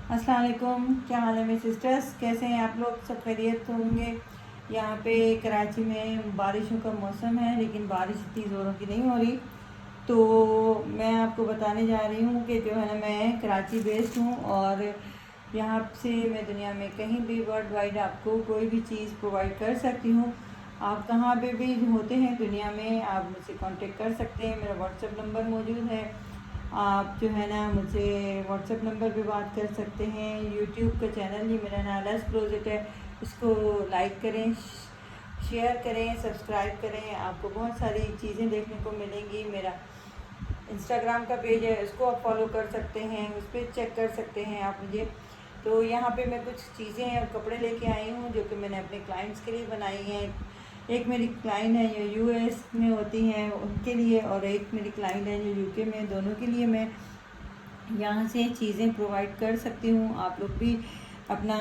अस्सलाम वालेकुम, क्या हाल है मेरे सिस्टर्स? कैसे हैं आप लोग? सब खैरियत होंगे। यहाँ पे कराची में बारिशों का मौसम है, लेकिन बारिश इतनी ज़ोरों की नहीं हो रही। तो मैं आपको बताने जा रही हूँ कि जो है ना, मैं कराची बेस्ड हूँ और यहाँ से मैं दुनिया में कहीं भी वर्ल्ड वाइड आपको कोई भी चीज़ प्रोवाइड कर सकती हूँ। आप कहाँ पे भी होते हैं दुनिया में, आप मुझसे कांटेक्ट कर सकते हैं। मेरा व्हाट्सएप नंबर मौजूद है। आप जो है ना, मुझे व्हाट्सएप नंबर पे बात कर सकते हैं। यूट्यूब का चैनल ही मेरा नालास क्लोजेट है, इसको लाइक करें, शेयर करें, सब्सक्राइब करें। आपको बहुत सारी चीज़ें देखने को मिलेंगी। मेरा इंस्टाग्राम का पेज है, उसको आप फॉलो कर सकते हैं, उस पर चेक कर सकते हैं आप मुझे। तो यहाँ पे मैं कुछ चीज़ें और कपड़े लेके आई हूँ जो कि मैंने अपने क्लाइंट्स के लिए बनाई हैं। एक मेरी क्लाइंट है जो यूएस में होती हैं, उनके लिए, और एक मेरी क्लाइंट है जो यूके में। दोनों के लिए मैं यहाँ से चीज़ें प्रोवाइड कर सकती हूँ। आप लोग भी अपना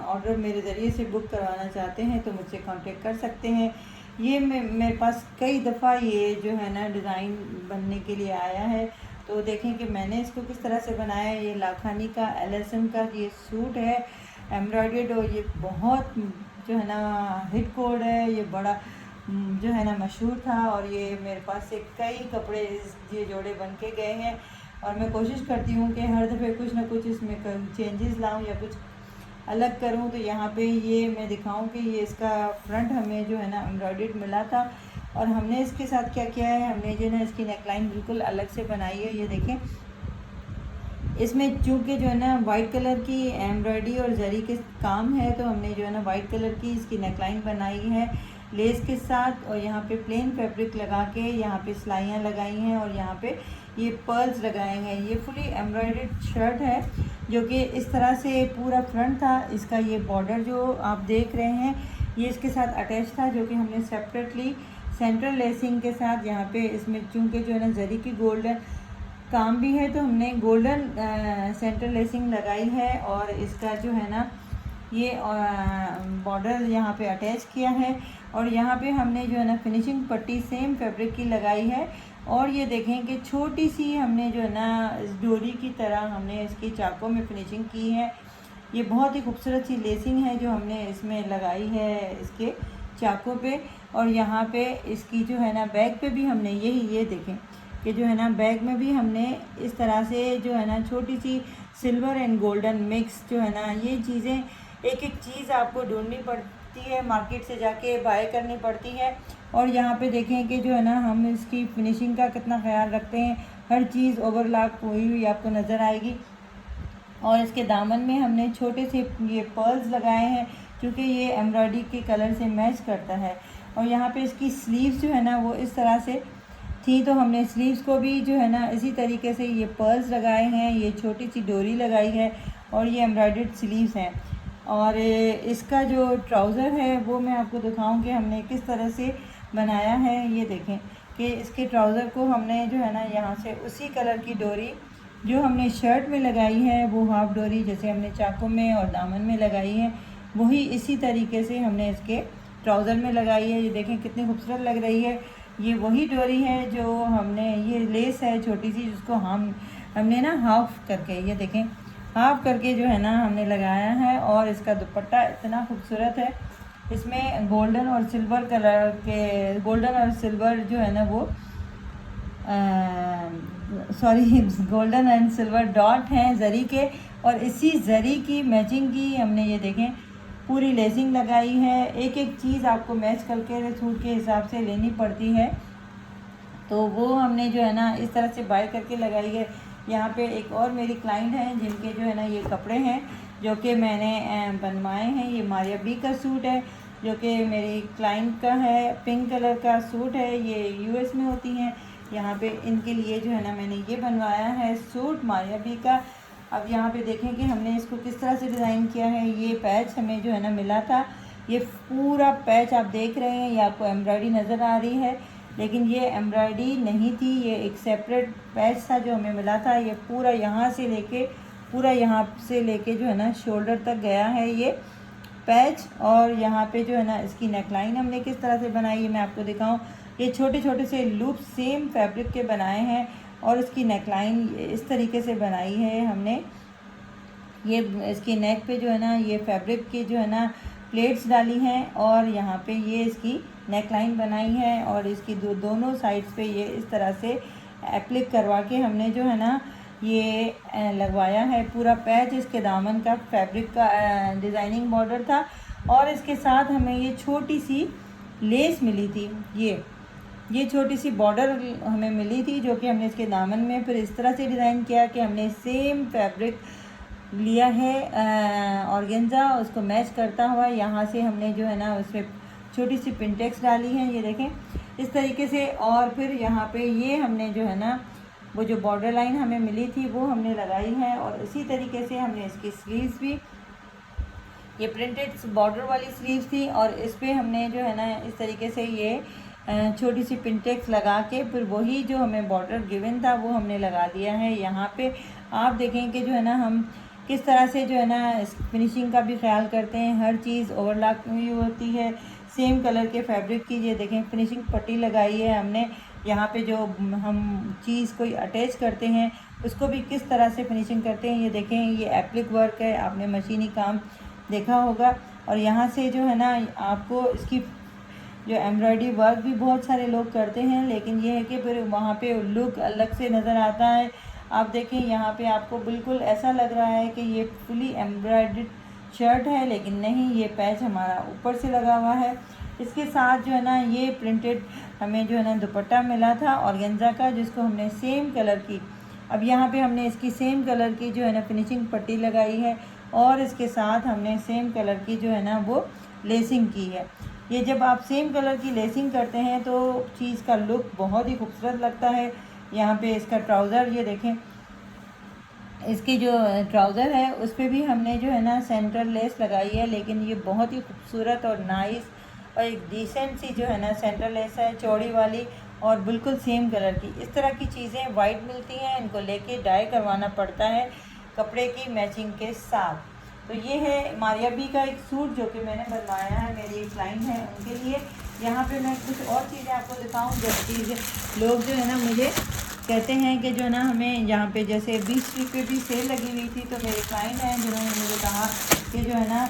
ऑर्डर मेरे ज़रिए से बुक करवाना चाहते हैं तो मुझसे कांटेक्ट कर सकते हैं। ये मेरे पास कई दफ़ा ये जो है ना डिज़ाइन बनने के लिए आया है। तो देखें कि मैंने इसको किस तरह से बनाया है। ये लाखानी का एलएसएम का ये सूट है, एम्ब्रॉयडर्ड, और ये बहुत जो है ना हिट कोड है। ये बड़ा जो है ना मशहूर था, और ये मेरे पास से कई कपड़े ये जोड़े बन के गए हैं। और मैं कोशिश करती हूँ कि हर दफ़े कुछ ना कुछ इसमें चेंजेस लाऊं या कुछ अलग करूँ। तो यहाँ पे ये मैं दिखाऊं कि ये इसका फ्रंट हमें जो है ना एम्ब्रॉयडर्ड मिला था, और हमने इसके साथ क्या किया है, हमने जो है ना इसकी नेकलाइन बिल्कुल अलग से बनाई है। ये देखें, इसमें चूँकि जो है ना वाइट कलर की एम्ब्रॉयडरी और जरी के काम है, तो हमने जो है ना वाइट कलर की इसकी नेकलाइन बनाई है लेस के साथ, और यहाँ पे प्लेन फैब्रिक लगा के यहाँ पे सिलाइयाँ लगाई हैं, और यहाँ पे ये पर्ल्स लगाए हैं। ये फुली एम्ब्रॉयडर्ड शर्ट है जो कि इस तरह से पूरा फ्रंट था। इसका ये बॉर्डर जो आप देख रहे हैं ये इसके साथ अटैच था, जो कि हमने सेपरेटली सेंट्रल लेसिंग के साथ यहाँ पे इसमें चूँकि जो है ना जरी की गोल्डन काम भी है, तो हमने गोल्डन सेंटर लेसिंग लगाई है, और इसका जो है ना ये बॉर्डर यहाँ पे अटैच किया है। और यहाँ पे हमने जो है ना फिनिशिंग पट्टी सेम फैब्रिक की लगाई है। और ये देखें कि छोटी सी हमने जो है ना इस डोरी की तरह हमने इसकी चाकों में फिनिशिंग की है। ये बहुत ही खूबसूरत सी लेसिंग है जो हमने इसमें लगाई है इसके चाकों पे। और यहाँ पे इसकी जो है ना बैक पे भी हमने ये देखें कि जो है ना बैग में भी हमने इस तरह से जो है ना छोटी सी सिल्वर एंड गोल्डन मिक्स जो है ना, ये चीज़ें एक एक चीज़ आपको ढूंढनी पड़ती है, मार्केट से जाके बाय करनी पड़ती है। और यहाँ पे देखें कि जो है ना हम इसकी फिनिशिंग का कितना ख्याल रखते हैं। हर चीज़ ओवरलैप हुई हुई आपको नज़र आएगी। और इसके दामन में हमने छोटे से ये पर्ल्स लगाए हैं, क्योंकि ये एम्ब्रॉयडरी के कलर से मैच करता है। और यहाँ पे इसकी स्लीव्स जो है ना वो इस तरह से थी, तो हमने स्लीव्स को भी जो है ना इसी तरीके से ये पर्ल्स लगाए हैं, ये छोटी सी डोरी लगाई है, और ये एम्ब्रॉयडर्ड स्लीव्स हैं। और इसका जो ट्राउज़र है वो मैं आपको दिखाऊं कि हमने किस तरह से बनाया है। ये देखें कि इसके ट्राउज़र को हमने जो है ना यहाँ से उसी कलर की डोरी जो हमने शर्ट में लगाई है, वो हाफ डोरी जैसे हमने चाकों में और दामन में लगाई है, वही इसी तरीके से हमने इसके ट्राउज़र में लगाई है। ये देखें कितनी खूबसूरत लग रही है। ये वही डोरी है जो हमने, ये लेस है छोटी सी जिसको हमने ना हाफ करके, ये देखें हाफ करके जो है ना हमने लगाया है। और इसका दुपट्टा इतना खूबसूरत है, इसमें गोल्डन और सिल्वर कलर के, गोल्डन और सिल्वर जो है ना वो sorry golden and silver dot हैं ज़री के, और इसी ज़री की मैचिंग की हमने ये देखें पूरी लेसिंग लगाई है। एक एक चीज़ आपको मैच करके सूट के हिसाब से लेनी पड़ती है, तो वो हमने जो है ना इस तरह से बाय करके लगाई है। यहाँ पे एक और मेरी क्लाइंट हैं जिनके जो है ना ये कपड़े हैं जो कि मैंने बनवाए हैं। ये मारिया बी का सूट है जो कि मेरी क्लाइंट का है, पिंक कलर का सूट है। ये यूएस में होती हैं। यहाँ पे इनके लिए जो है ना मैंने ये बनवाया है सूट मारिया बी का। अब यहाँ पे देखें कि हमने इसको किस तरह से डिज़ाइन किया है। ये पैच हमें जो है ना मिला था, ये पूरा पैच आप देख रहे हैं, ये आपको एम्ब्रॉयडरी नज़र आ रही है, लेकिन ये एम्ब्रॉयडरी नहीं थी, ये एक सेपरेट पैच था जो हमें मिला था। ये पूरा यहाँ से लेके जो है ना शोल्डर तक गया है ये पैच। और यहाँ पे जो है ना इसकी नेकलाइन हमने किस तरह से बनाई है मैं आपको दिखाऊं। ये छोटे छोटे से लूप सेम फैब्रिक के बनाए हैं, और इसकी नेकलाइन इस तरीके से बनाई है हमने ये इसकी नेक पे जो है ना ये फैब्रिक की जो है ना प्लेट्स डाली हैं, और यहाँ पे ये इसकी नेक लाइन बनाई है, और इसकी दोनों साइड्स पे ये इस तरह से एप्लिक करवा के हमने जो है ना ये लगवाया है। पूरा पैच इसके दामन का फैब्रिक का डिज़ाइनिंग बॉर्डर था, और इसके साथ हमें ये छोटी सी लेस मिली थी। ये छोटी सी बॉर्डर हमें मिली थी, जो कि हमने इसके दामन में फिर इस तरह से डिज़ाइन किया कि हमने सेम फैब्रिक लिया है ऑर्गेन्जा, उसको मैच करता हुआ यहाँ से हमने जो है ना उसमें छोटी सी पिंटेक्स डाली है, ये देखें इस तरीके से। और फिर यहाँ पे ये हमने जो है ना वो जो बॉर्डर लाइन हमें मिली थी वो हमने लगाई है, और इसी तरीके से हमने इसकी स्लीव्स भी, ये प्रिंटेड बॉर्डर वाली स्लीव्स थी, और इस पर हमने जो है ना इस तरीके से ये छोटी सी पिंटेक्स लगा के फिर वही जो हमें बॉर्डर गिवन था वो हमने लगा दिया है। यहाँ पे आप देखें कि जो है ना हम किस तरह से जो है ना फिनिशिंग का भी ख्याल करते हैं, हर चीज़ ओवरलैप हुई होती है सेम कलर के फैब्रिक की। ये देखें फिनिशिंग पट्टी लगाई है हमने, यहाँ पे जो हम चीज़ कोई अटैच करते हैं उसको भी किस तरह से फिनिशिंग करते हैं, ये देखें ये एप्लिक वर्क है, आपने मशीनी काम देखा होगा। और यहाँ से जो है ना आपको इसकी जो एम्ब्रॉयडरी वर्क भी बहुत सारे लोग करते हैं, लेकिन ये है कि फिर वहाँ पे लुक अलग से नज़र आता है। आप देखें यहाँ पे आपको बिल्कुल ऐसा लग रहा है कि ये फुली एम्ब्रॉयडर्ड शर्ट है, लेकिन नहीं, ये पैच हमारा ऊपर से लगा हुआ है। इसके साथ जो है ना ये प्रिंटेड हमें जो है ना दुपट्टा मिला था ऑर्गेन्जा का, जिसको हमने सेम कलर की, अब यहाँ पे हमने इसकी सेम कलर की जो है ना फिनिशिंग पट्टी लगाई है, और इसके साथ हमने सेम कलर की जो है ना वो लेसिंग की है। ये जब आप सेम कलर की लेसिंग करते हैं तो चीज़ का लुक बहुत ही खूबसूरत लगता है। यहाँ पे इसका ट्राउज़र ये देखें, इसकी जो ट्राउज़र है उस पर भी हमने जो है ना सेंटर लेस लगाई है, लेकिन ये बहुत ही खूबसूरत और नाइस और एक डिसेंट सी जो है ना सेंटर लेस है चौड़ी वाली, और बिल्कुल सेम कलर की। इस तरह की चीज़ें वाइट मिलती हैं, इनको लेके डाई करवाना पड़ता है कपड़े की मैचिंग के साथ। तो ये है मारिया बी का एक सूट जो कि मैंने बनवाया है, मेरी एक क्लाइंट है उनके लिए। यहाँ पे मैं कुछ और चीज़ें आपको दिखाऊँ, जब चीज़ें लोग जो है ना मुझे कहते हैं कि जो ना हमें यहाँ पे जैसे 20 रुपये भी सेल लगी हुई थी, तो मेरे क्लाइंट हैं जिन्होंने मुझे कहा कि जो है ना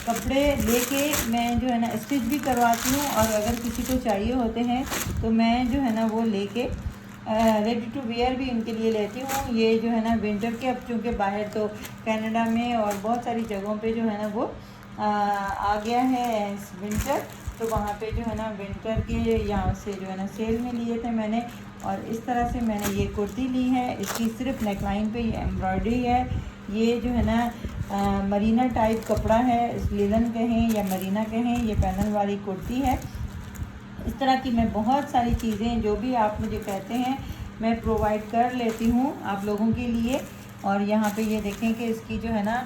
कपड़े लेके मैं जो है ना स्टिच भी करवाती हूँ, और अगर किसी को चाहिए होते हैं तो मैं जो है ना वो लेके रेडी टू वेयर भी इनके लिए लेती हूँ। ये जो है ना विंटर के, अब चूँकि बाहर तो कनाडा में और बहुत सारी जगहों पे जो है ना वो आ गया है विंटर, तो वहाँ पे जो है ना विंटर के यहाँ से जो है ना सेल में लिए थे मैंने। और इस तरह से मैंने ये कुर्ती ली है, इसकी सिर्फ नेकलाइन पे ये एम्ब्रॉयडरी है। ये जो है ना मरीना टाइप कपड़ा है, लिलन कहें या मरीना कहें, ये पैनल वाली कुर्ती है। इस तरह की मैं बहुत सारी चीज़ें जो भी आप मुझे कहते हैं मैं प्रोवाइड कर लेती हूँ आप लोगों के लिए। और यहाँ पे ये देखें कि इसकी जो है ना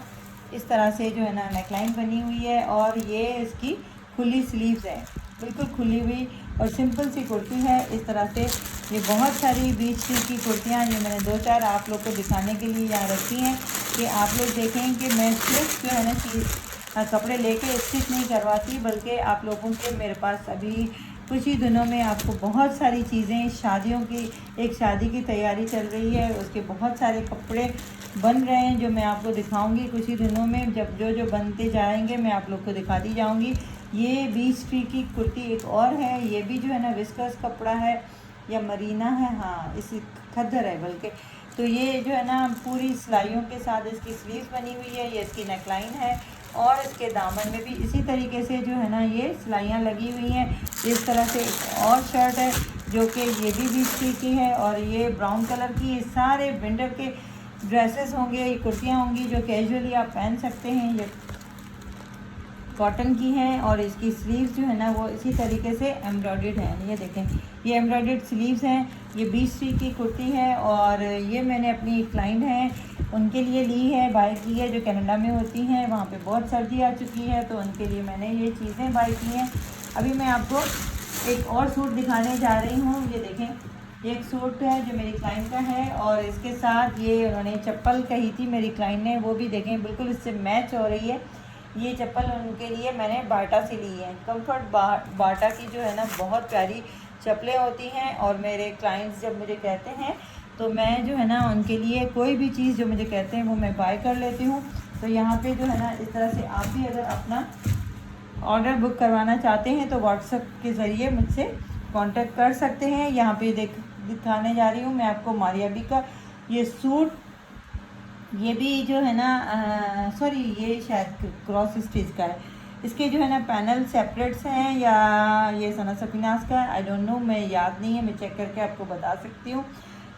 इस तरह से जो है ना नेकलाइन बनी हुई है, और ये इसकी खुली स्लीव्स है, बिल्कुल खुली हुई और सिंपल सी कुर्ती है। इस तरह से ये बहुत सारी 20 की कुर्तियाँ ये मैंने 2-4 आप लोग को दिखाने के लिए यहाँ रखी हैं कि आप लोग देखें कि मैं सिर्फ जो है ना कपड़े लेके स्टिच नहीं करवाती, बल्कि आप लोगों के मेरे पास अभी कुछ ही दिनों में आपको बहुत सारी चीज़ें, शादियों की एक शादी की तैयारी चल रही है, उसके बहुत सारे कपड़े बन रहे हैं जो मैं आपको दिखाऊंगी कुछ ही दिनों में। जब जो बनते जाएंगे मैं आप लोग को दिखाती जाऊंगी। ये 20 की कुर्ती एक और है, ये भी जो है ना विस्कस कपड़ा है या मरीना है, हाँ इसी खद्दर है बल्कि। तो ये जो है ना पूरी सिलाइयों के साथ इसकी स्लीव्स बनी हुई है, ये इसकी नेकलाइन है, और इसके दामन में भी इसी तरीके से जो है ना ये सिलाइयाँ लगी हुई हैं। इस तरह से एक और शर्ट है जो कि ये भी 20 की है, और ये ब्राउन कलर की। ये सारे विंटर के ड्रेसेस होंगे, ये कुर्तियाँ होंगी जो कैजुअली आप पहन सकते हैं। ये कॉटन की हैं, और इसकी स्लीव्स जो है ना वो इसी तरीके से एम्ब्रॉयडर्ड हैं। ये देखें ये एम्ब्रॉयडर्ड स्लीव्स हैं। ये 20 की कुर्ती है, और ये मैंने अपनी क्लाइंट हैं उनके लिए ली है, बाय की है, जो कनाडा में होती हैं। वहाँ पे बहुत सर्दी आ चुकी है, तो उनके लिए मैंने ये चीज़ें बाय की हैं। अभी मैं आपको एक और सूट दिखाने जा रही हूँ। ये देखें ये एक सूट है जो मेरी क्लाइंट का है, और इसके साथ ये उन्होंने चप्पल कही थी मेरी क्लाइंट ने, वो भी देखें बिल्कुल इससे मैच हो रही है। ये चप्पल उनके लिए मैंने बाटा से ली है। कंफर्ट बाटा की जो है ना बहुत प्यारी चप्पलें होती हैं, और मेरे क्लाइंट्स जब मुझे कहते हैं तो मैं जो है ना उनके लिए कोई भी चीज़ जो मुझे कहते हैं वो मैं बाय कर लेती हूँ। तो यहाँ पे जो है ना इस तरह से आप भी अगर अपना ऑर्डर बुक करवाना चाहते हैं तो व्हाट्सएप के ज़रिए मुझसे कांटेक्ट कर सकते हैं। यहाँ पे दिखाने जा रही हूँ मैं आपको मारियाबी का ये सूट। ये भी जो है ना सॉरी ये शायद क्रॉस स्टिच का है। इसके जो है ना पैनल सेपरेट्स हैं या ये सना सफीनास का, आई डोंट नो, मैं याद नहीं है, मैं चेक करके आपको बता सकती हूँ।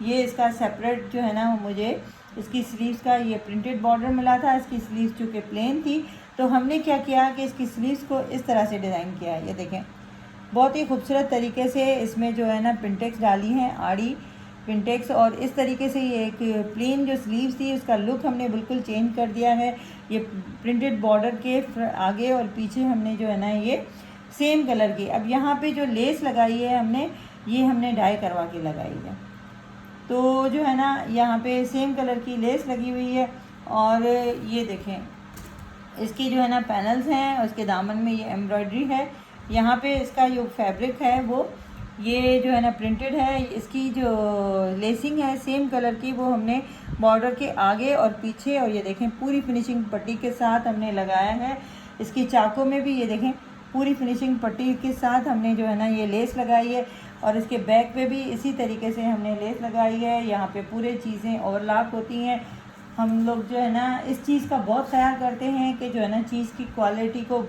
ये इसका सेपरेट जो है ना मुझे इसकी स्लीव्स का ये प्रिंटेड बॉर्डर मिला था। इसकी स्लीव्स चूँकि प्लेन थी तो हमने क्या किया कि इसकी स्लीव्स को इस तरह से डिज़ाइन किया है। ये देखें बहुत ही खूबसूरत तरीके से इसमें जो है ना पिंटेक्स डाली हैं, आड़ी पिंटेक्स, और इस तरीके से ये एक प्लेन जो स्लीव्स थी उसका लुक हमने बिल्कुल चेंज कर दिया है। ये प्रिंटेड बॉर्डर के आगे और पीछे हमने जो है ना ये सेम कलर की, अब यहाँ पे जो लेस लगाई है हमने डाई करवा के लगाई है। तो जो है ना यहाँ पे सेम कलर की लेस लगी हुई है। और ये देखें इसकी जो है ना पैनल्स हैं, उसके दामन में ये एम्ब्रॉयडरी है। यहाँ पे इसका जो फैब्रिक है वो ये जो है ना प्रिंटेड है। इसकी जो लेसिंग है सेम कलर की वो हमने बॉर्डर के आगे और पीछे, और ये देखें पूरी फिनिशिंग पट्टी के साथ हमने लगाया है। इसकी चाकों में भी ये देखें पूरी फिनिशिंग पट्टी के साथ हमने जो है ना ये लेस लगाई है, और इसके बैक पे भी इसी तरीके से हमने लेस लगाई है। यहाँ पे पूरे चीज़ें ओवरलैप होती हैं। हम लोग जो है ना इस चीज़ का बहुत ख्याल करते हैं कि जो है ना चीज़ की क्वालिटी को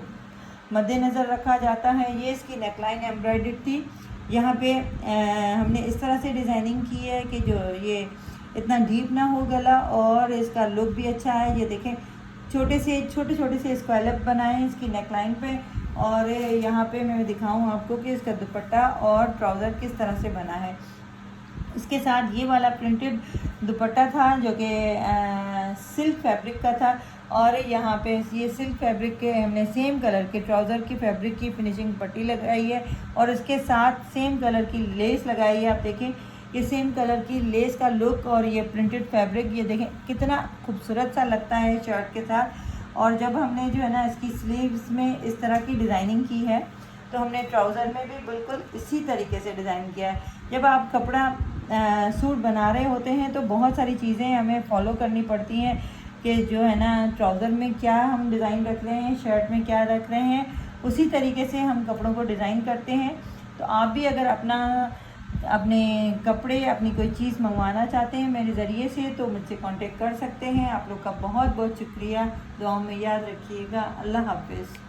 मद्देनज़र रखा जाता है। ये इसकी नेकलाइन एम्ब्रॉयडरी थी। यहाँ पे हमने इस तरह से डिज़ाइनिंग की है कि जो ये इतना डीप ना हो गला, और इसका लुक भी अच्छा है। ये देखें छोटे छोटे से स्क्वालप बनाए हैं इसकी नेकलाइन पे। और यहाँ पे मैं दिखाऊँ आपको कि इसका दुपट्टा और ट्राउज़र किस तरह से बना है। इसके साथ ये वाला प्रिंटेड दुपट्टा था जो कि सिल्क फैब्रिक का था, और यहाँ पे ये सिल्क फैब्रिक के हमने सेम कलर के ट्राउज़र की फैब्रिक की फिनिशिंग पट्टी लगाई है, और इसके साथ सेम कलर की लेस लगाई है। आप देखें ये सेम कलर की लेस का लुक और ये प्रिंटेड फैब्रिक, ये देखें कितना खूबसूरत सा लगता है शर्ट के साथ। और जब हमने जो है ना इसकी स्लीव्स में इस तरह की डिज़ाइनिंग की है तो हमने ट्राउज़र में भी बिल्कुल इसी तरीके से डिज़ाइन किया है। जब आप कपड़ा सूट बना रहे होते हैं तो बहुत सारी चीज़ें हमें फॉलो करनी पड़ती हैं कि जो है ना ट्राउज़र में क्या हम डिज़ाइन रख रहे हैं, शर्ट में क्या रख रहे हैं, उसी तरीके से हम कपड़ों को डिज़ाइन करते हैं। तो आप भी अगर अपने कपड़े अपनी कोई चीज़ मंगवाना चाहते हैं मेरे ज़रिए से तो मुझसे कांटेक्ट कर सकते हैं। आप लोग का बहुत बहुत शुक्रिया। दुआओं में याद रखिएगा। अल्लाह हाफ़िज़।